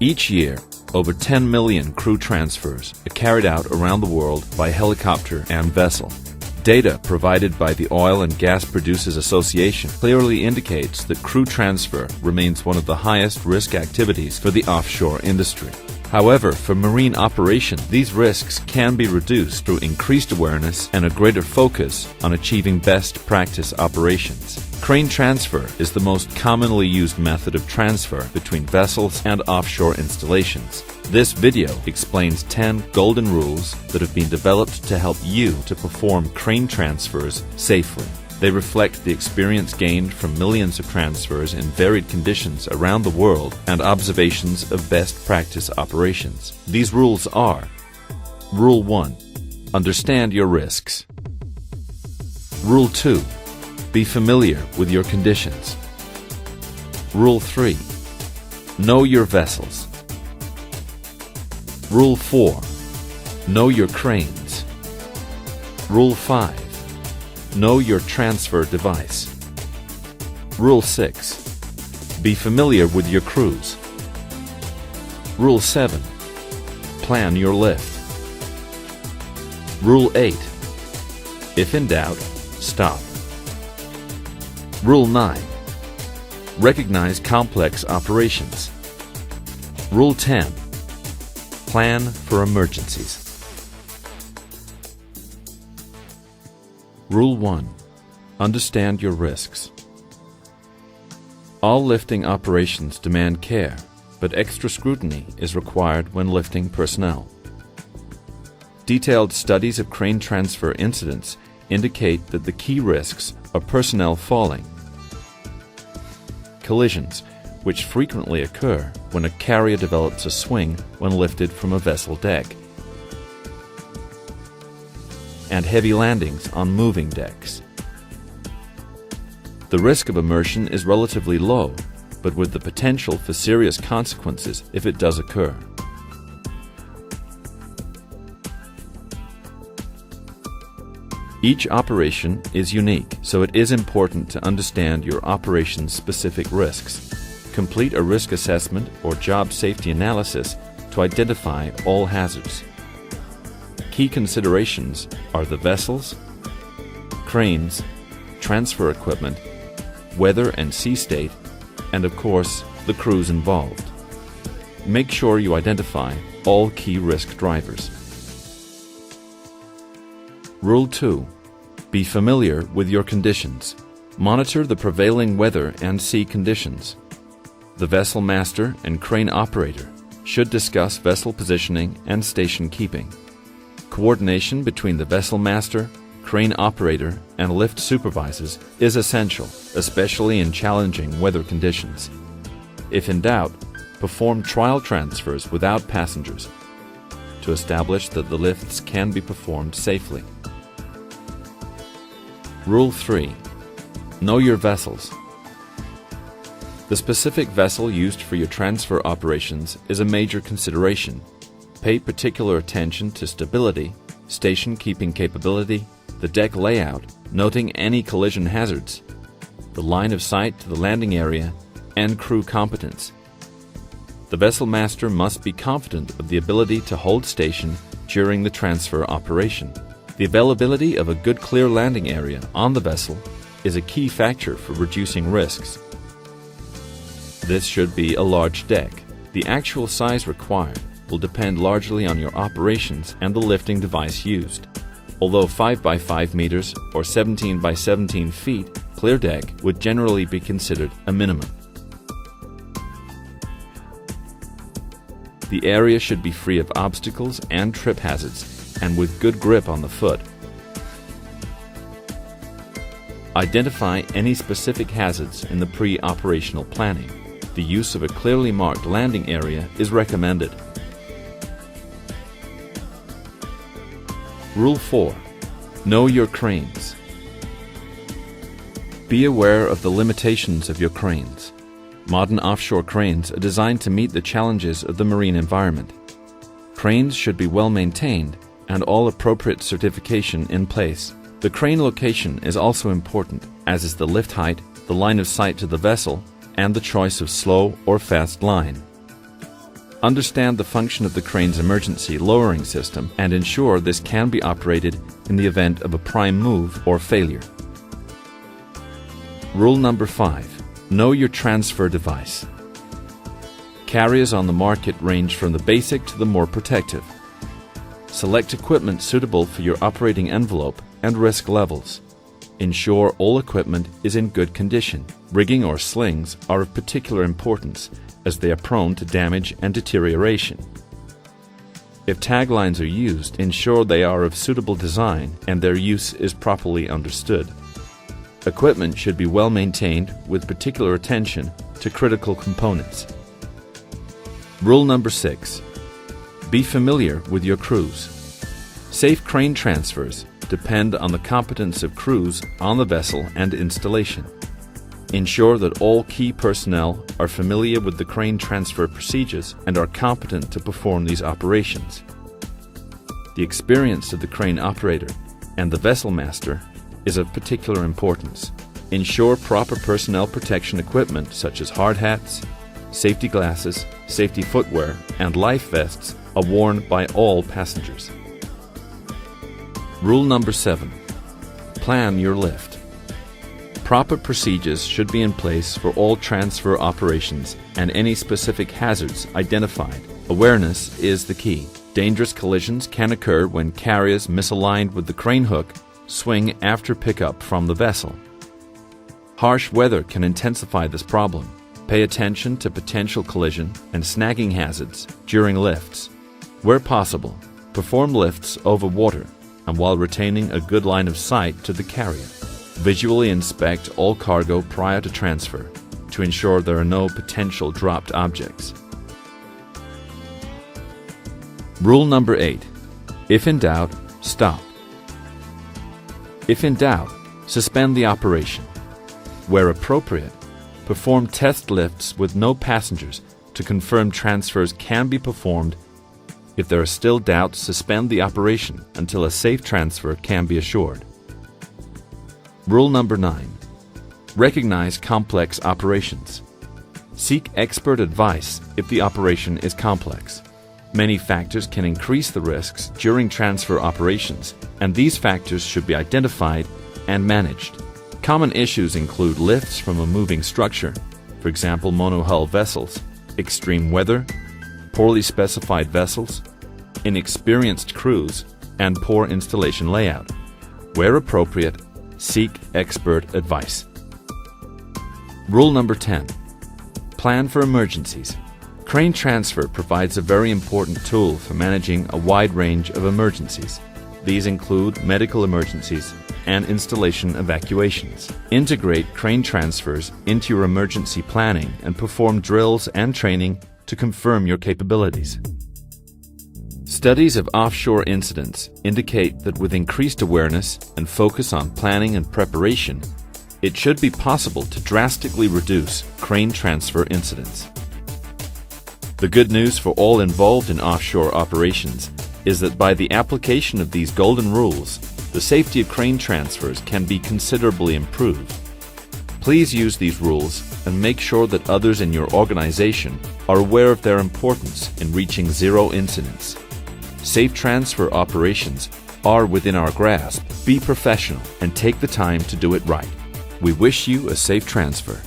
Each year, over 10 million crew transfers are carried out around the world by helicopter and vessel. Data provided by the Oil and Gas Producers Association clearly indicates that crew transfer remains one of the highest risk activities for the offshore industry. However, for marine operation, these risks can be reduced through increased awareness and a greater focus on achieving best practice operations. Crane transfer is the most commonly used method of transfer between vessels and offshore installations. This video explains 10 golden rules that have been developed to help you to perform crane transfers safely. They reflect the experience gained from millions of transfers in varied conditions around the world and observations of best practice operations. These rules are: Rule 1. Understand your risks. Rule 2. Be familiar with your conditions. Rule 3. Know your vessels. Rule 4. Know your cranes. Rule 5. Know your transfer device. Rule 6. Be familiar with your crews. Rule 7. Plan your lift. Rule 8. If in doubt, stop. Rule 9. Recognize complex operations. Rule 10. Plan for emergencies. Rule 1. Understand your risks. All lifting operations demand care, but extra scrutiny is required when lifting personnel. Detailed studies of crane transfer incidents indicate that the key risks are personnel falling, collisions, which frequently occur when a carrier develops a swing when lifted from a vessel deck, and heavy landings on moving decks. The risk of immersion is relatively low, but with the potential for serious consequences if it does occur. Each operation is unique, so it is important to understand your operation's specific risks. Complete a risk assessment or job safety analysis to identify all hazards. Key considerations are the vessels, cranes, transfer equipment, weather and sea state, and of course, the crews involved. Make sure you identify all key risk drivers. Rule 2. Be familiar with your conditions. Monitor the prevailing weather and sea conditions. The vessel master and crane operator should discuss vessel positioning and station keeping. Coordination between the vessel master, crane operator, and lift supervisors is essential, especially in challenging weather conditions. If in doubt, perform trial transfers without passengers to establish that the lifts can be performed safely. Rule 3. Know your vessels. The specific vessel used for your transfer operations is a major consideration. Pay particular attention to stability, station keeping capability, the deck layout, noting any collision hazards, the line of sight to the landing area, and crew competence. The vessel master must be confident of the ability to hold station during the transfer operation. The availability of a good clear landing area on the vessel is a key factor for reducing risks. This should be a large deck. The actual size required will depend largely on your operations and the lifting device used. Although 5 by 5 meters or 17 by 17 feet clear deck would generally be considered a minimum. The area should be free of obstacles and trip hazards and with good grip on the foot. Identify any specific hazards in the pre-operational planning. The use of a clearly marked landing area is recommended. Rule 4. Know your cranes. Be aware of the limitations of your cranes. Modern offshore cranes are designed to meet the challenges of the marine environment. Cranes should be well maintained and all appropriate certification in place. The crane location is also important, as is the lift height, the line of sight to the vessel, and the choice of slow or fast line. Understand the function of the crane's emergency lowering system and ensure this can be operated in the event of a prime move or failure. Rule number 5. Know your transfer device. Carriers on the market range from the basic to the more protective. Select equipment suitable for your operating envelope and risk levels. Ensure all equipment is in good condition. Rigging or slings are of particular importance as they are prone to damage and deterioration. If taglines are used, ensure they are of suitable design and their use is properly understood. Equipment should be well maintained with particular attention to critical components. Rule number 6. Be familiar with your crews. Safe crane transfers depend on the competence of crews on the vessel and installation. Ensure that all key personnel are familiar with the crane transfer procedures and are competent to perform these operations. The experience of the crane operator and the vessel master is of particular importance. Ensure proper personnel protection equipment such as hard hats, safety glasses, safety footwear, and life vests are worn by all passengers. Rule number 7. Plan your lift. Proper procedures should be in place for all transfer operations and any specific hazards identified. Awareness is the key. Dangerous collisions can occur when carriers misaligned with the crane hook swing after pickup from the vessel. Harsh weather can intensify this problem. Pay attention to potential collision and snagging hazards during lifts. Where possible, perform lifts over water and while retaining a good line of sight to the carrier. Visually inspect all cargo prior to transfer to ensure there are no potential dropped objects. Rule number 8. If in doubt, stop. If in doubt, suspend the operation. Where appropriate, perform test lifts with no passengers to confirm transfers can be performed. If there are still doubts, suspend the operation until a safe transfer can be assured. Rule number 9. Recognize complex operations. Seek expert advice if the operation is complex. Many factors can increase the risks during transfer operations, and these factors should be identified and managed. Common issues include lifts from a moving structure, for example monohull vessels, extreme weather, poorly specified vessels, inexperienced crews, and poor installation layout. Where appropriate, seek expert advice. Rule number 10. Plan for emergencies. Crane transfer provides a very important tool for managing a wide range of emergencies. These include medical emergencies and installation evacuations. Integrate crane transfers into your emergency planning and perform drills and training to confirm your capabilities. Studies of offshore incidents indicate that with increased awareness and focus on planning and preparation, it should be possible to drastically reduce crane transfer incidents. The good news for all involved in offshore operations is that by the application of these golden rules, the safety of crane transfers can be considerably improved. Please use these rules and make sure that others in your organization are aware of their importance in reaching zero incidents. Safe transfer operations are within our grasp. Be professional and take the time to do it right. We wish you a safe transfer.